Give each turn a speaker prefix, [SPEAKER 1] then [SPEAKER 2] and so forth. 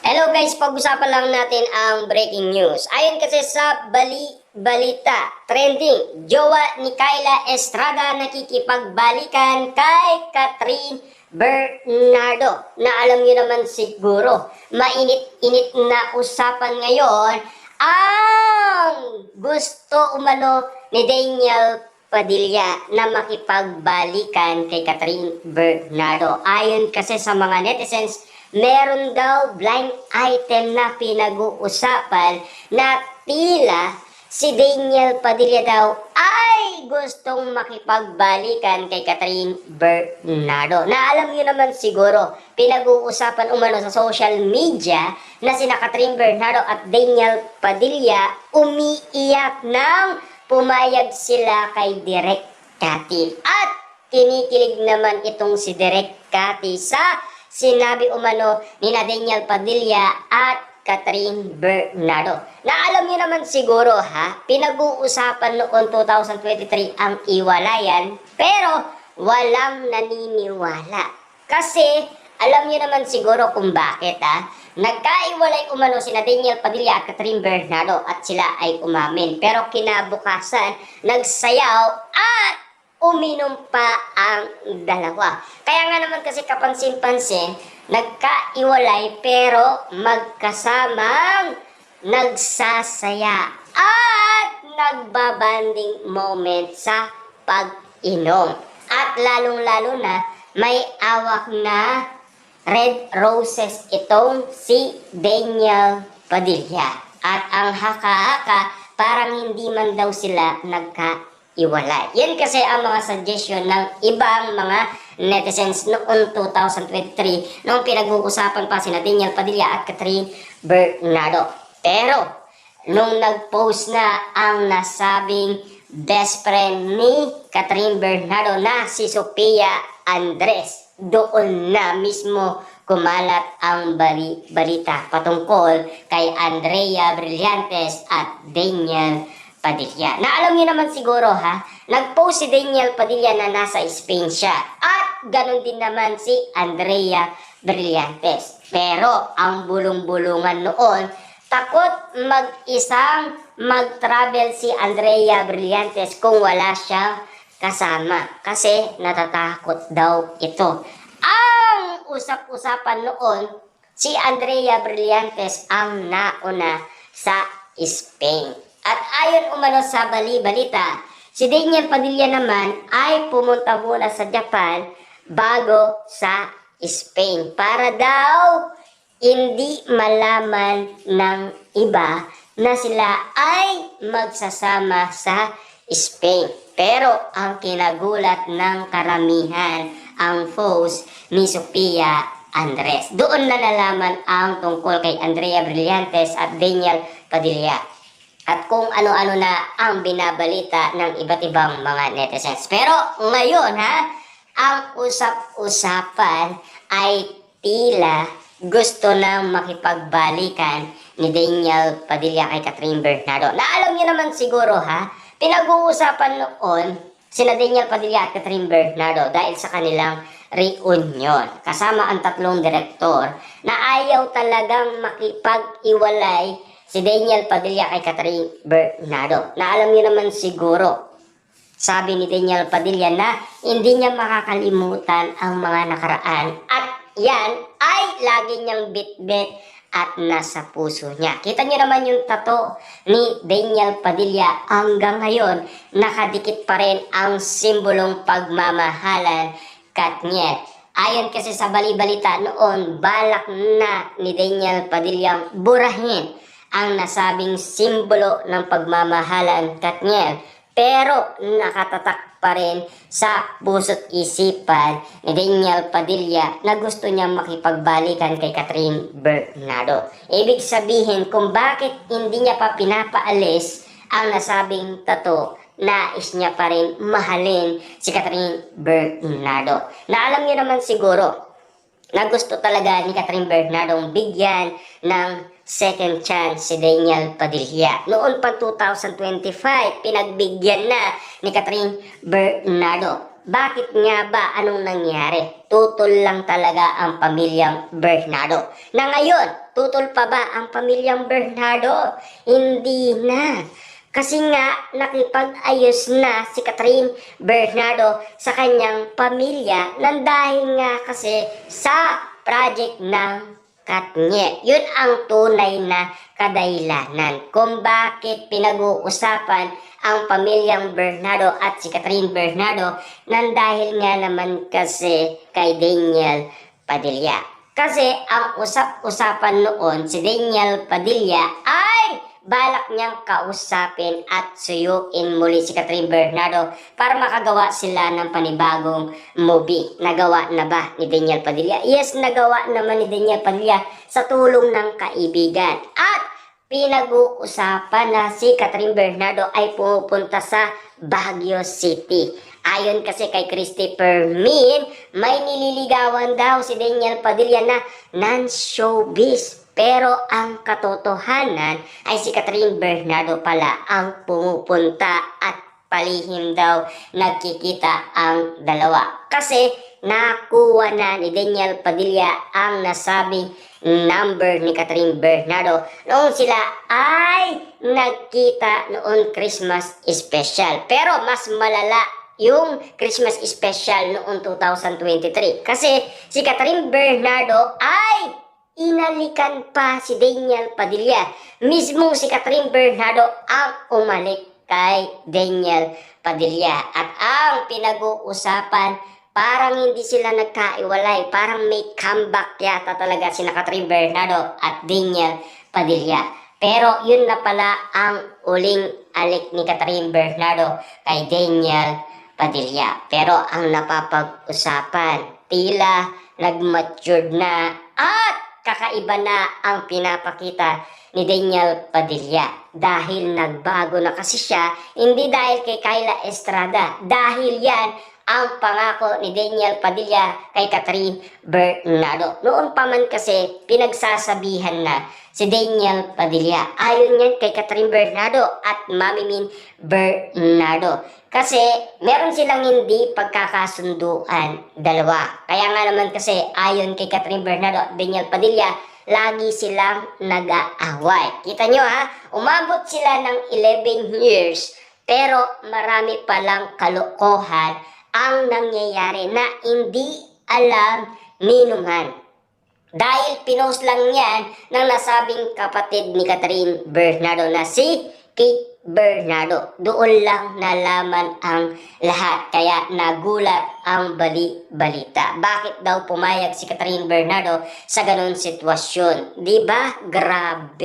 [SPEAKER 1] Hello guys, pag-usapan lang natin ang breaking news. Ayon kasi sa balita, trending, jowa ni Kyla Estrada nakikipagbalikan kay Catherine Bernardo. Na alam niyo naman siguro, mainit-init na usapan ngayon ang gusto umano ni Daniel Padilla na makipagbalikan kay Catherine Bernardo. Ayon kasi sa mga netizens, meron daw blind item na pinag-uusapan na tila si Daniel Padilla daw ay gustong makipagbalikan kay Catherine Bernardo. Na alam niyo naman siguro, pinag-uusapan umano sa social media na sina Catherine Bernardo at Daniel Padilla umiiyak nang pumayag sila kay Direk Cathy. At kinikilig naman itong si Direk Cathy sa sinabi umano ni Daniel Padilla at Catherine Bernardo. Na alam niyo naman siguro pinag-uusapan noong 2023 ang iwalayan, pero walang naniniwala. Kasi alam niyo naman siguro kung bakit nagkaiwalay umano sina Daniel Padilla at Catherine Bernardo at sila ay umamin. Pero kinabukasan, nagsayaw at uminom pa ang dalawa. Kaya nga naman kasi kapansin-pansin, nagkaiwalay pero magkasamang nagsasaya at nagbabanding moment sa pag-inom. At lalong-lalo na may awak na red roses itong si Daniel Padilla. At ang haka-haka, parang hindi man daw sila nagkaiwalay. Yan kasi ang mga suggestion ng ibang mga netizens noong 2023 nung pinag-uusapan pa sina Daniel Padilla at Catherine Bernardo. Pero nung nag-post na ang nasabing best friend ni Catherine Bernardo na si Sophia Andres, doon na mismo kumalat ang balita patungkol kay Andrea Brillantes at Daniel Padilla. Na alam niyo naman siguro nag-post si Daniel Padilla na nasa Spain siya at ganun din naman si Andrea Brillantes. Pero ang bulong-bulungan noon, takot mag-isang mag-travel si Andrea Brillantes kung wala siyang kasama kasi natatakot daw ito. Ang usap-usapan noon, si Andrea Brillantes ang nauna sa Spain. At ayon umano sa balita, si Daniel Padilla naman ay pumunta muna sa Japan bago sa Spain para daw hindi malaman ng iba na sila ay magsasama sa Spain. Pero ang kinagulat ng karamihan ang post ni Sophia Andres. Doon na nalaman ang tungkol kay Andrea Brillantes at Daniel Padilla. At kung ano-ano na ang binabalita ng iba't ibang mga netizens. Pero ngayon ang usap-usapan ay tila gusto nang makipagbalikan ni Daniel Padilla kay Catherine Bernardo. Na alam niyo naman siguro pinag-uusapan noon sina Daniel Padilla at Catherine Bernardo dahil sa kanilang reunion. Kasama ang tatlong direktor na ayaw talagang makipag-iwalay si Daniel Padilla kay Catherine Bernardo. Na alam niyo naman siguro, sabi ni Daniel Padilla na hindi niya makakalimutan ang mga nakaraan. At yan ay lagi niyang bit-bit at nasa puso niya. Kita niyo naman yung tattoo ni Daniel Padilla. Hanggang ngayon, nakadikit pa rin ang simbolong pagmamahalan Katniel. Ayon kasi sa balita noon, balak na ni Daniel Padilla burahin ang nasabing simbolo ng pagmamahalan Katniel. Pero nakatatak pa rin sa puso't isipan ni Daniel Padilla na gusto niya makipagbalikan kay Catherine Bernardo. Ibig sabihin kung bakit hindi niya pa pinapaalis ang nasabing tattoo, nais niya pa rin mahalin si Catherine Bernardo. Na alam niyo naman siguro na gusto talaga ni Catherine Bernardo bigyan ng second chance si Daniel Padilla. Noon pa 2025, pinagbigyan na ni Catherine Bernardo. Bakit nga ba? Anong nangyari? Tutol lang talaga ang pamilyang Bernardo. Na ngayon, tutol pa ba ang pamilyang Bernardo? Hindi na. Kasi nga, nakipag-ayos na si Catherine Bernardo sa kanyang pamilya nang dahil nga kasi sa project ng Katniel. Yun ang tunay na kadahilanan kung bakit pinag-uusapan ang pamilyang Bernardo at si Catherine Bernardo nang dahil nga naman kasi kay Daniel Padilla. Kasi ang usap-usapan noon si Daniel Padilla ay balak niyang kausapin at suyuin muli si Catherine Bernardo para makagawa sila ng panibagong movie. Nagawa na ba ni Daniel Padilla? Yes, nagawa naman ni Daniel Padilla sa tulong ng kaibigan. At pinag-uusapan na si Catherine Bernardo ay pupunta sa Baguio City. Ayon kasi kay Christopher Min, may nililigawan daw si Daniel Padilla na non-showbiz. Pero ang katotohanan ay si Catherine Bernardo pala ang pumupunta at palihim daw nagkikita ang dalawa. Kasi nakuha na ni Daniel Padilla ang nasabing number ni Catherine Bernardo noong sila ay nagkita noon Christmas special. Pero mas malala yung Christmas special noong 2023. Kasi si Catherine Bernardo ay inalikan pa si Daniel Padilla. Mismo si Catherine Bernardo ang umalik kay Daniel Padilla. At ang pinag-uusapan, parang hindi sila nagkaiwalay. Parang may comeback yata talaga sina Catherine Bernardo at Daniel Padilla. Pero yun na pala ang uling alik ni Catherine Bernardo kay Daniel Padilla. Pero ang napapag-usapan, tila nag-mature na at kakaiba na ang pinapakita ni Daniel Padilla dahil nagbago na kasi siya, hindi dahil kay Kyla Estrada, dahil yan ang pangako ni Daniel Padilla kay Catherine Bernardo. Noon pa man kasi pinagsasabihan na si Daniel Padilla ayon yan kay Catherine Bernardo at Mami Min Bernardo. Kasi meron silang hindi pagkakasunduan dalawa. Kaya nga naman kasi ayon kay Catherine Bernardo at Daniel Padilla, lagi silang nag-aaway. Kita nyo ha, umabot sila ng 11 years pero marami palang kalokohan ang nangyayari na hindi alam ni Numan. Dahil pinost lang yan ng nasabing kapatid ni Catherine Bernardo na si Kate Bernardo. Doon lang nalaman ang lahat. Kaya nagulat ang balita. Bakit daw pumayag si Catherine Bernardo sa ganun sitwasyon? Diba? Grabe.